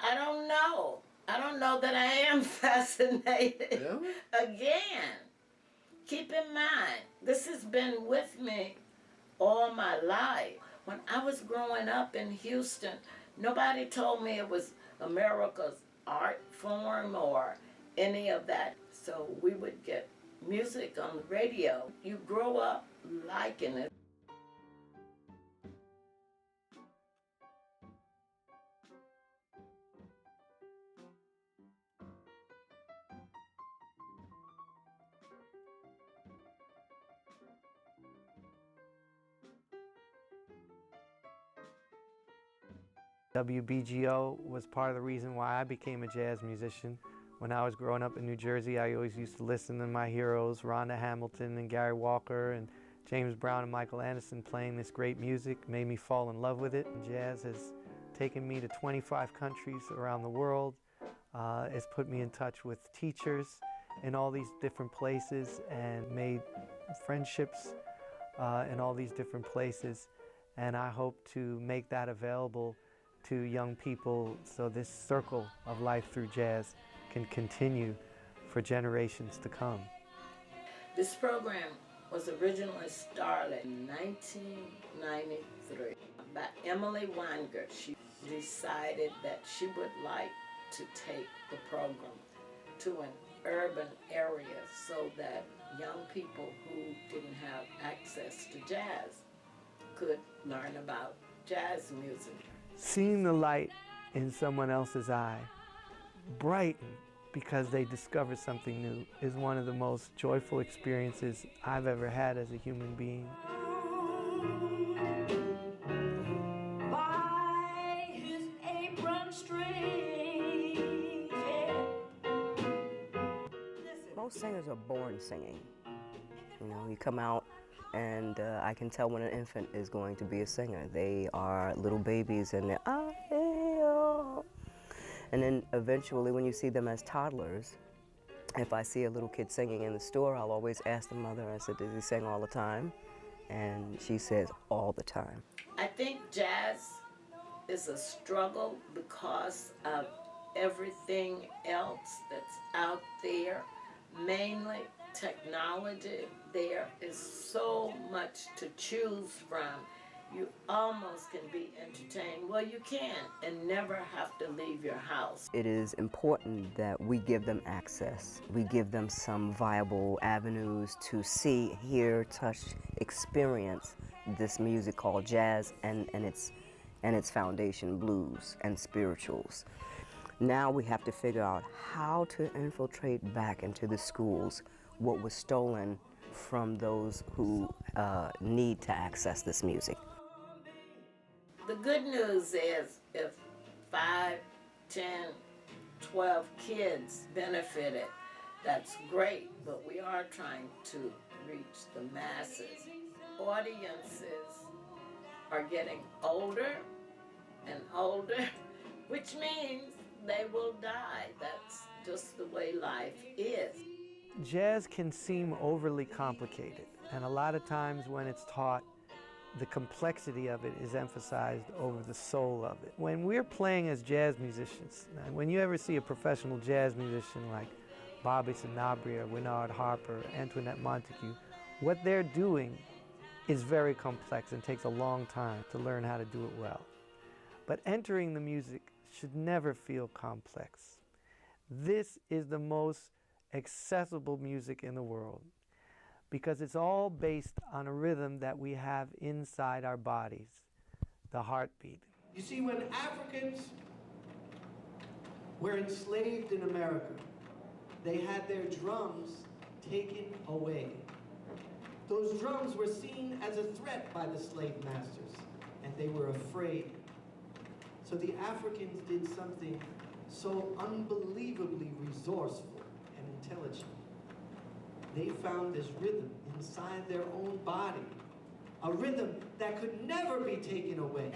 I don't know. I don't know that I am fascinated. Really? Again, keep in mind, this has been with me all my life. When I was growing up in Houston, nobody told me it was America's art form or any of that. So we would get music on the radio. You grow up liking it. WBGO was part of the reason why I became a jazz musician. When I was growing up in New Jersey, I always used to listen to my heroes, Rhonda Hamilton and Gary Walker and James Brown and Michael Anderson playing this great music, made me fall in love with it. And jazz has taken me to 25 countries around the world. It's put me in touch with teachers in all these different places and made friendships in all these different places. And I hope to make that available to young people so this circle of life through jazz can continue for generations to come. This program was originally started in 1993 by Emily Weingart. She decided that she would like to take the program to an urban area so that young people who didn't have access to jazz could learn about jazz music. Seeing the light in someone else's eye brighten because they discover something new is one of the most joyful experiences I've ever had as a human being. By his apron strings, yeah. Most singers are born singing. You know, you come out and I can tell when an infant is going to be a singer. They are little babies and they're, and then eventually when you see them as toddlers, if I see a little kid singing in the store, I'll always ask the mother, I said, does he sing all the time? And she says, all the time. I think jazz is a struggle because of everything else that's out there, mainly technology. There is so much to choose from. You almost can be entertained. Well, you can, and never have to leave your house. It is important that we give them access. We give them some viable avenues to see, hear, touch, experience this music called jazz and its foundation, blues and spirituals. Now we have to figure out how to infiltrate back into the schools what was stolen from those who need to access this music. The good news is if 5, 10, 12 kids benefited, that's great, but we are trying to reach the masses. Audiences are getting older and older, which means they will die. That's just the way life is. Jazz can seem overly complicated, and a lot of times when it's taught, the complexity of it is emphasized over the soul of it. When we're playing as jazz musicians, and when you ever see a professional jazz musician like Bobby Sanabria, Winard Harper, Antoinette Montague, what they're doing is very complex and takes a long time to learn how to do it well. But entering the music should never feel complex. This is the most accessible music in the world because it's all based on a rhythm that we have inside our bodies, the heartbeat. You see, when Africans were enslaved in America, they had their drums taken away. Those drums were seen as a threat by the slave masters, and they were afraid. So the Africans did something so unbelievably resourceful and intelligent. They found this rhythm inside their own body, a rhythm that could never be taken away.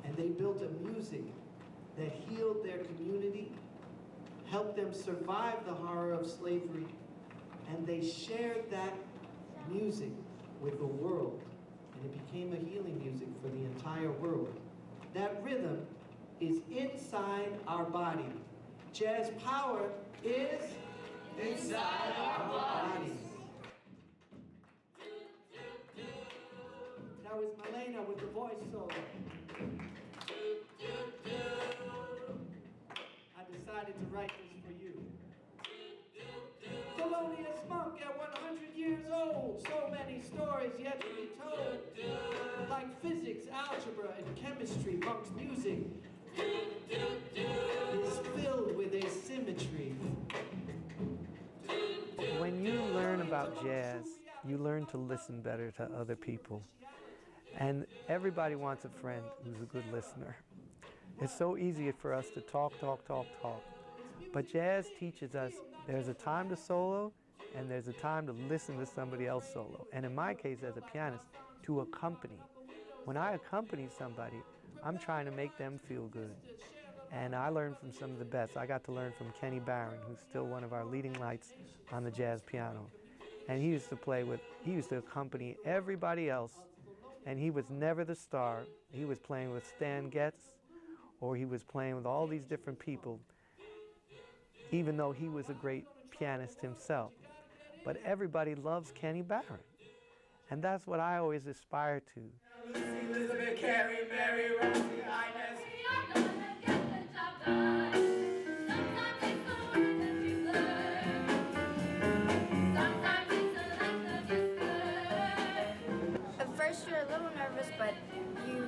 And they built a music that healed their community, helped them survive the horror of slavery, and they shared that music with the world, and it became a healing music for the entire world. That rhythm is inside our body. Jazz power is inside our bodies. That was Malena with the voice solo. I decided to write this for you. Thelonious Monk at 100 years old, so many stories yet to be told. Like physics, algebra, and chemistry, Monk's music is filled with asymmetry. When you learn about jazz, you learn to listen better to other people. And everybody wants a friend who's a good listener. It's so easy for us to talk. But jazz teaches us there's a time to solo and there's a time to listen to somebody else solo. And in my case, as a pianist, to accompany. When I accompany somebody, I'm trying to make them feel good. And I learned from some of the best. I got to learn from Kenny Barron, who's still one of our leading lights on the jazz piano. And he used to accompany everybody else, and he was never the star. He was playing with Stan Getz, or he was playing with all these different people, even though he was a great pianist himself. But everybody loves Kenny Barron. And that's what I always aspire to. Elizabeth, Carrie, Mary, Rosie, Inez. At first you're a little nervous, but you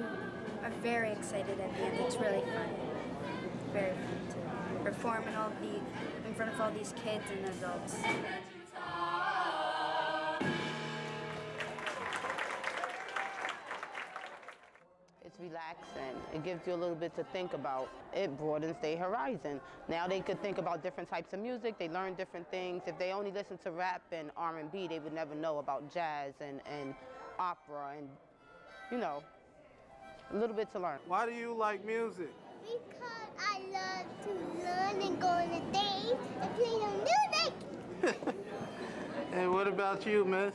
are very excited at the end. It's really fun. Very fun to perform in front of all these kids and adults. It's relaxing. It gives you a little bit to think about. It broadens their horizon. Now they could think about different types of music. They learn different things. If they only listen to rap and R&B, they would never know about jazz and opera and, you know, a little bit to learn. Why do you like music? Because I love to learn and go on a date and play the music. And what about you, miss?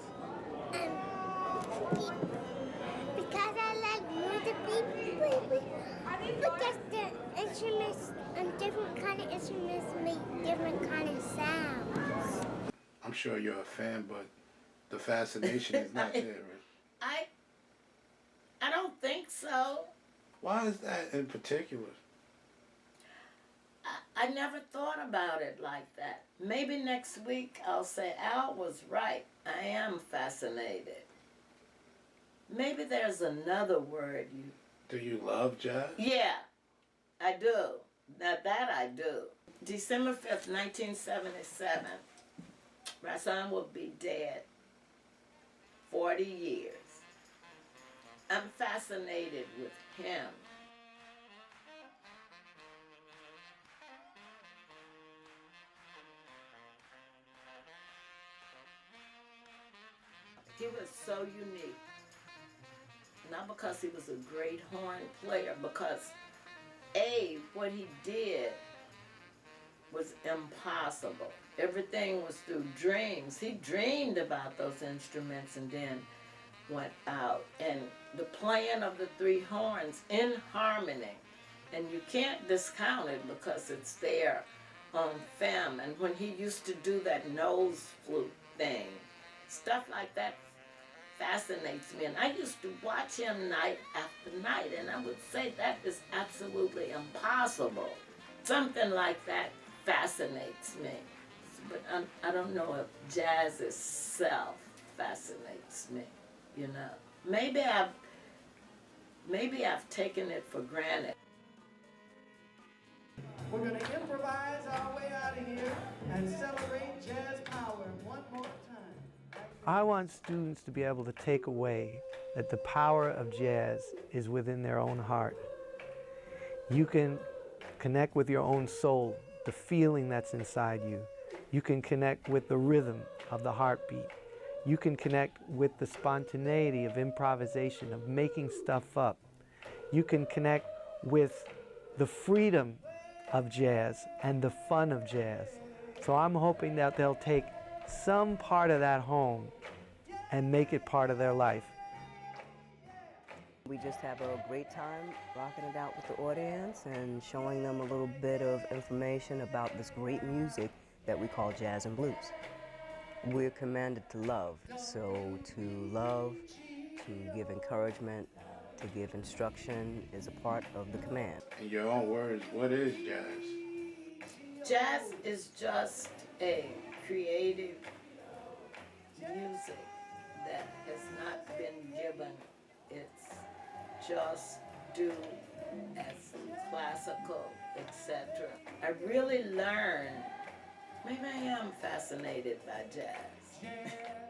Because I like music, because the instruments and different kind of instruments make different kind of sounds. I'm sure you're a fan, but the fascination is not there. Right? I don't think so. Why is that in particular? I never thought about it like that. Maybe next week I'll say Al was right. I am fascinated. Maybe there's another word you... Do you love jazz? Yeah, I do. Now that I do. December 5th, 1977, my son will be dead. 40 years. I'm fascinated with him. He was so unique. Not because he was a great horn player, because what he did was impossible. Everything was through dreams. He dreamed about those instruments and then went out. And the playing of the three horns in harmony, and you can't discount it because it's there on film. And when he used to do that nose flute thing, stuff like that fascinates me. And I used to watch him night after night, and I would say that is absolutely impossible. Something like that fascinates me. But I don't know if jazz itself fascinates me, you know. Maybe I've taken it for granted. We're going to improvise our way out of here and celebrate jazz power one more time. I want students to be able to take away that the power of jazz is within their own heart. You can connect with your own soul, the feeling that's inside you. You can connect with the rhythm of the heartbeat. You can connect with the spontaneity of improvisation, of making stuff up. You can connect with the freedom of jazz and the fun of jazz. So I'm hoping that they'll take some part of that home and make it part of their life. We just have a great time rocking it out with the audience and showing them a little bit of information about this great music that we call jazz and blues. We're commanded to love, so to love, to give encouragement, to give instruction is a part of the command. In your own words, what is jazz? Jazz is just a creative music that has not been given its just due as classical, etc. I really learned, maybe I am fascinated by jazz.